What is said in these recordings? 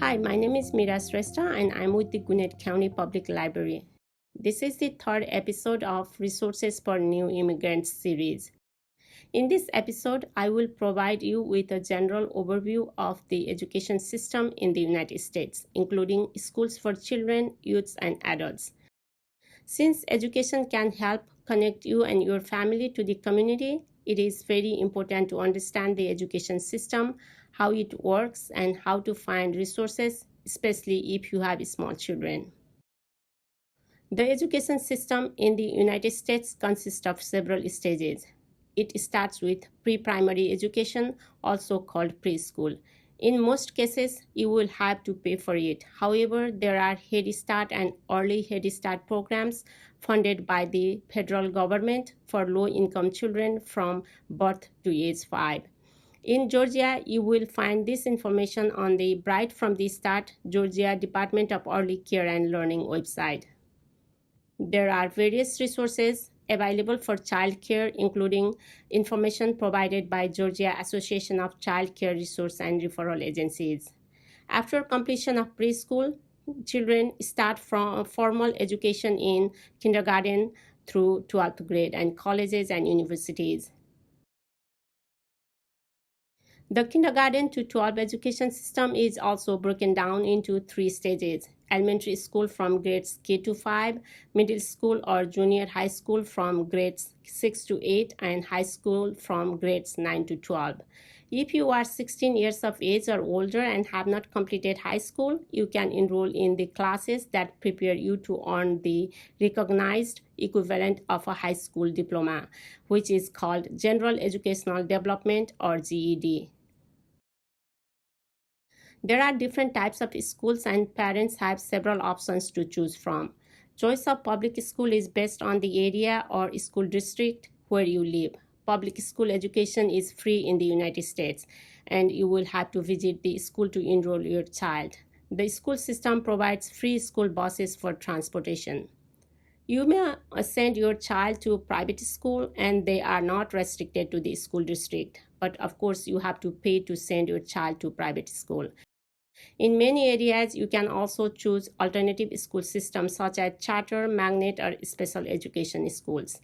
Hi, my name is Mira Shrestha and I'm with the Gwinnett County Public Library. This is the third episode of Resources for New Immigrants series. In this episode, I will provide you with a general overview of the education system in the United States, including schools for children, youths, and adults. Since education can help connect you and your family to the community, it is very important to understand the education system, how it works, and how to find resources, especially if you have small children. The education system in the United States consists of several stages. It starts with pre-primary education, also called preschool. In most cases, you will have to pay for it. However, there are Head Start and Early Head Start programs funded by the federal government for low-income children from birth to age 5. In Georgia, you will find this information on the Bright from the Start Georgia Department of Early Care and Learning website. There are various resources available for child care, including information provided by Georgia Association of Child Care Resource and Referral Agencies. After completion of preschool, children start from formal education in kindergarten through 12th grade and colleges and universities. The kindergarten to 12 education system is also broken down into 3 stages: elementary school from grades K to 5, middle school or junior high school from grades 6 to 8, and high school from grades 9 to 12. If you are 16 years of age or older and have not completed high school, you can enroll in the classes that prepare you to earn the recognized equivalent of a high school diploma, which is called General Educational Development or GED. There are different types of schools and parents have several options to choose from. Choice of public school is based on the area or school district where you live. Public school education is free in the United States, and you will have to visit the school to enroll your child. The school system provides free school buses for transportation. You may send your child to private school and they are not restricted to the school district, but of course you have to pay to send your child to private school. In many areas, you can also choose alternative school systems such as charter, magnet, or special education schools.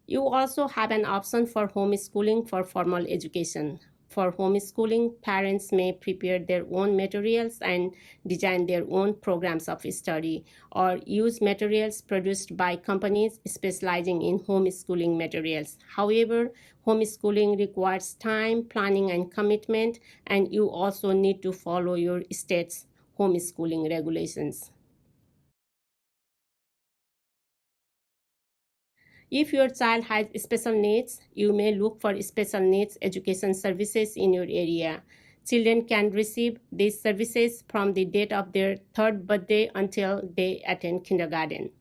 You also have an option for homeschooling for formal education. For homeschooling, parents may prepare their own materials and design their own programs of study, or use materials produced by companies specializing in homeschooling materials. However, homeschooling requires time, planning, and commitment, and you also need to follow your state's homeschooling regulations. If your child has special needs, you may look for special needs education services in your area. Children can receive these services from the date of their 3rd birthday until they attend kindergarten.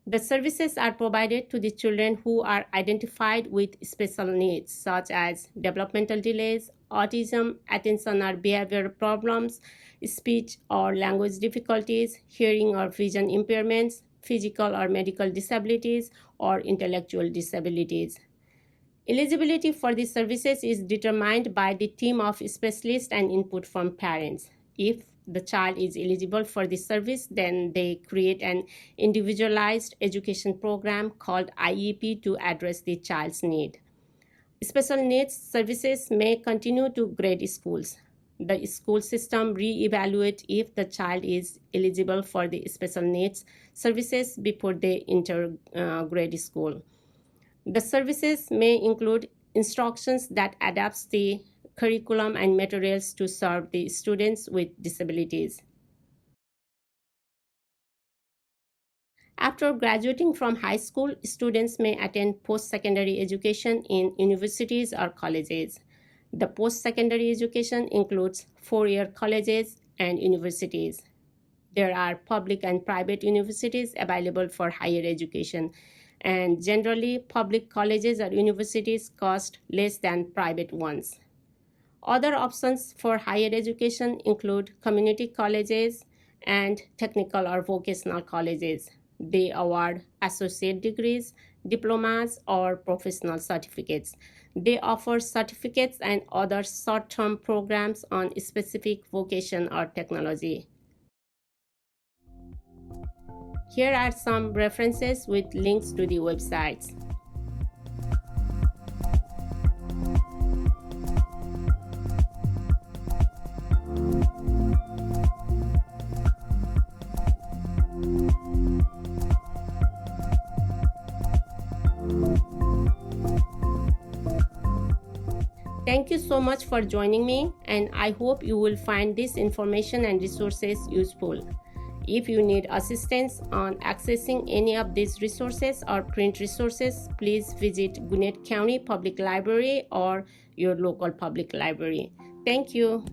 The services are provided to the children who are identified with special needs, such as developmental delays, autism, attention or behavior problems, speech or language difficulties, hearing or vision impairments, physical or medical disabilities, or intellectual disabilities. Eligibility for these services is determined by the team of specialists and input from parents. If the child is eligible for the service, then they create an individualized education program called IEP to address the child's need. Special needs services may continue to grade schools. The school system re-evaluates if the child is eligible for the special needs services before they enter grade school. The services may include instructions that adapts the curriculum and materials to serve the students with disabilities. After graduating from high school, students may attend post-secondary education in universities or colleges. The post-secondary education includes 4-year colleges and universities. There are public and private universities available for higher education, and generally public colleges or universities cost less than private ones. Other options for higher education include community colleges and technical or vocational colleges. They award associate degrees, diplomas, or professional certificates. They offer certificates and other short-term programs on specific vocation or technology. Here are some references with links to the websites. Thank you so much for joining me, and I hope you will find this information and resources useful. If you need assistance on accessing any of these resources or print resources, please visit Gwinnett County Public Library or your local public library. Thank you.